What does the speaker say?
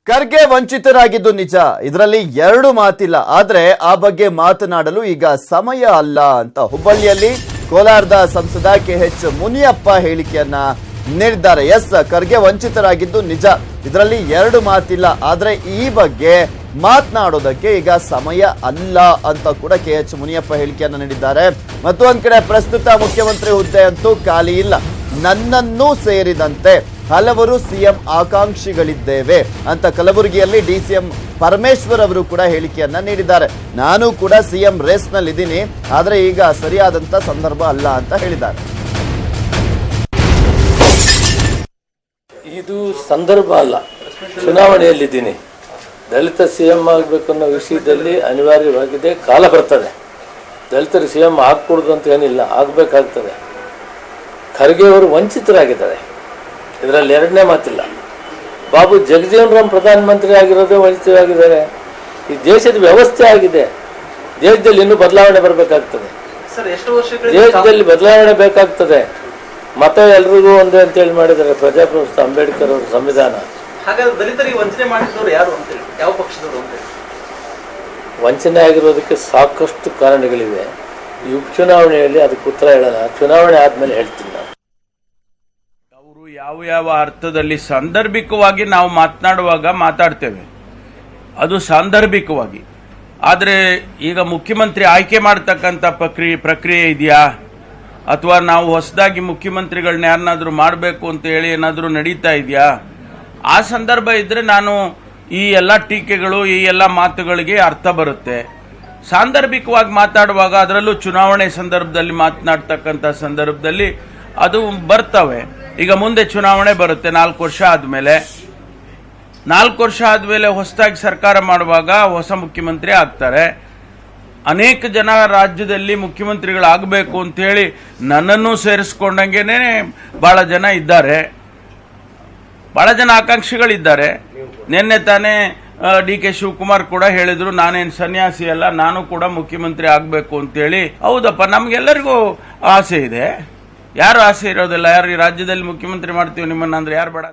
ಖರ್ಗೆ ವಂಚಿತರಾಗಿದ್ದು ನಿಜ, ಇದರಲ್ಲಿ ಎರಡು ಮಾತಿಲ್ಲ. ಆದ್ರೆ ಆ ಬಗ್ಗೆ ಮಾತನಾಡಲು ಈಗ ಸಮಯ ಅಲ್ಲ ಅಂತ ಹುಬ್ಬಳ್ಳಿಯಲ್ಲಿ ಕೋಲಾರದ ಸಂಸದ KH ಮುನಿಯಪ್ಪ ಹೇಳಿಕೆಯನ್ನ ನೀಡಿದ್ದಾರೆ. ಎಸ್, ಖರ್ಗೆ ವಂಚಿತರಾಗಿದ್ದು ನಿಜ, ಇದರಲ್ಲಿ ಎರಡು ಮಾತಿಲ್ಲ. ಆದ್ರೆ ಈ ಬಗ್ಗೆ ಮಾತನಾಡೋದಕ್ಕೆ ಈಗ ಸಮಯ ಅಲ್ಲ ಅಂತ ಕೂಡ KH ಮುನಿಯಪ್ಪ ಹೇಳಿಕೆಯನ್ನ ನೀಡಿದ್ದಾರೆ. ಮತ್ತು ಒಂದ್ ಕಡೆ ಪ್ರಸ್ತುತ ಮುಖ್ಯಮಂತ್ರಿ ಹುದ್ದೆ ಅಂತೂ ಖಾಲಿ ಇಲ್ಲ, ನನ್ನನ್ನೂ ಸೇರಿದಂತೆ ಹಲವರು ಸಿಎಂ ಆಕಾಂಕ್ಷಿಗಳಿದ್ದೇವೆ ಅಂತ ಕಲಬುರಗಿಯಲ್ಲಿ DCM ಪರಮೇಶ್ವರ್ ಅವರು ಕೂಡ ಹೇಳಿಕೆಯನ್ನ ನೀಡಿದ್ದಾರೆ. ನಾನು ಕೂಡ ಸಿಎಂ ರೇಸ್ ನಲ್ಲಿ ಇದ್ದೀನಿ, ಆದ್ರೆ ಈಗ ಸರಿಯಾದಂತ ಸಂದರ್ಭ ಅಲ್ಲ ಅಂತ ಹೇಳಿದ್ದಾರೆ. ಇದು ಸಂದರ್ಭ ಅಲ್ಲ, ಚುನಾವಣೆಯಲ್ಲಿದ್ದೀನಿ. ದಲಿತ ಸಿಎಂ ಆಗಬೇಕು ಅನ್ನೋ ವಿಷಯದಲ್ಲಿ ಅನಿವಾರ್ಯವಾಗಿದೆ, ಕಾಲ ಬರ್ತದೆ. ದಲಿತರು ಸಿಎಂ ಆಗ್ಕೊಡುದು ಅಂತ ಏನಿಲ್ಲ, ಆಗಬೇಕಾಗ್ತದೆ. ಖರ್ಗೆ ಅವರು ವಂಚಿತರಾಗಿದ್ದಾರೆ, ಇದರಲ್ಲಿ ಎರಡನೇ ಮಾತಿಲ್ಲ. ಬಾಬು ಜಗಜೀವನ್ ರಾಮ್ ಪ್ರಧಾನಮಂತ್ರಿ ಆಗಿರೋದೇ ವಂಚಿತರಾಗಿದ್ದಾರೆ. ಈ ದೇಶದ ವ್ಯವಸ್ಥೆ ಆಗಿದೆ, ದೇಶದಲ್ಲಿ ಇನ್ನೂ ಬದಲಾವಣೆ ಬರಬೇಕಾಗ್ತದೆ. ದೇಶದಲ್ಲಿ ಬದಲಾವಣೆ ಬೇಕಾಗ್ತದೆ. ಮತ ಎಲ್ರಿಗೂ ಒಂದೇ ಅಂತೇಳಿ ಮಾಡಿದ್ದಾರೆ ಪ್ರಜಾಪ್ರಭುತ್ವ, ಅಂಬೇಡ್ಕರ್ ಅವರು ಸಂವಿಧಾನ. ಹಾಗಾದ್ರೆ ದಲಿತರಿಗೆ ವಂಚನೆ ಮಾಡಿದವರು ಯಾರು ಅಂತೇಳಿ, ಯಾವ ಪಕ್ಷದವರು ಅಂತೇಳಿ? ವಂಚನೆ ಆಗಿರೋದಕ್ಕೆ ಸಾಕಷ್ಟು ಕಾರಣಗಳಿವೆ. ಈ ಉಪಚುನಾವಣೆಯಲ್ಲಿ ಅದಕ್ಕೆ ಉತ್ತರ ಹೇಳೋಣ, ಚುನಾವಣೆ ಆದ್ಮೇಲೆ ಹೇಳ್ತೀನಿ ನಾನು. ಅವರು ಯಾವ ಅರ್ಥದಲ್ಲಿ ಸಾಂದರ್ಭಿಕವಾಗಿ ನಾವು ಮಾತನಾಡುವಾಗ ಮಾತಾಡ್ತೇವೆ, ಅದು ಸಾಂದರ್ಭಿಕವಾಗಿ. ಆದರೆ ಈಗ ಮುಖ್ಯಮಂತ್ರಿ ಆಯ್ಕೆ ಮಾಡ್ತಕ್ಕಂಥ ಪ್ರಕ್ರಿಯೆ ಇದೆಯಾ, ಅಥವಾ ನಾವು ಹೊಸದಾಗಿ ಮುಖ್ಯಮಂತ್ರಿಗಳನ್ನ ಯಾರನ್ನಾದ್ರೂ ಮಾಡಬೇಕು ಅಂತ ಹೇಳಿ ಏನಾದರೂ ನಡೀತಾ ಇದೆಯಾ? ಆ ಸಂದರ್ಭ ಇದ್ರೆ ನಾನು ಈ ಎಲ್ಲ ಟೀಕೆಗಳು, ಈ ಎಲ್ಲ ಮಾತುಗಳಿಗೆ ಅರ್ಥ ಬರುತ್ತೆ. ಸಾಂದರ್ಭಿಕವಾಗಿ ಮಾತಾಡುವಾಗ, ಅದರಲ್ಲೂ ಚುನಾವಣೆ ಸಂದರ್ಭದಲ್ಲಿ ಮಾತನಾಡ್ತಕ್ಕಂಥ ಸಂದರ್ಭದಲ್ಲಿ ಅದು ಬರ್ತವೆ. ಈಗ ಮುಂದೆ ಚುನಾವಣೆ ಬರುತ್ತೆ 4 ವರ್ಷ ಆದಮೇಲೆ. 4 ವರ್ಷ ಆದಮೇಲೆ ಹೊಸದಾಗಿ ಸರ್ಕಾರ ಮಾಡುವಾಗ ಹೊಸ ಮುಖ್ಯಮಂತ್ರಿ ಆಗ್ತಾರೆ. ಅನೇಕ ಜನ ರಾಜ್ಯದಲ್ಲಿ ಮುಖ್ಯಮಂತ್ರಿಗಳಾಗಬೇಕು ಅಂತೇಳಿ ನನ್ನನ್ನು ಸೇರಿಸ್ಕೊಂಡಂಗೆನೆ ಬಹಳ ಜನ ಇದ್ದಾರೆ, ಬಹಳ ಜನ ಆಕಾಂಕ್ಷಿಗಳಿದ್ದಾರೆ. ನಿನ್ನೆ ತಾನೇ DK ಶಿವಕುಮಾರ್ ಕೂಡ ಹೇಳಿದ್ರು, ನಾನೇನು ಸನ್ಯಾಸಿ ಅಲ್ಲ, ನಾನು ಕೂಡ ಮುಖ್ಯಮಂತ್ರಿ ಆಗಬೇಕು ಅಂತೇಳಿ. ಹೌದಪ್ಪ, ನಮ್ಗೆಲ್ಲರಿಗೂ ಆಸೆ ಇದೆ. ಯಾರು ಆಸೆ ಇರೋದಿಲ್ಲ? ಯಾರು ಈ ರಾಜ್ಯದಲ್ಲಿ ಮುಖ್ಯಮಂತ್ರಿ ಮಾಡ್ತೀವಿ ನಿಮ್ಮನ್ನ ಅಂದ್ರೆ ಯಾರು ಬೇಡ?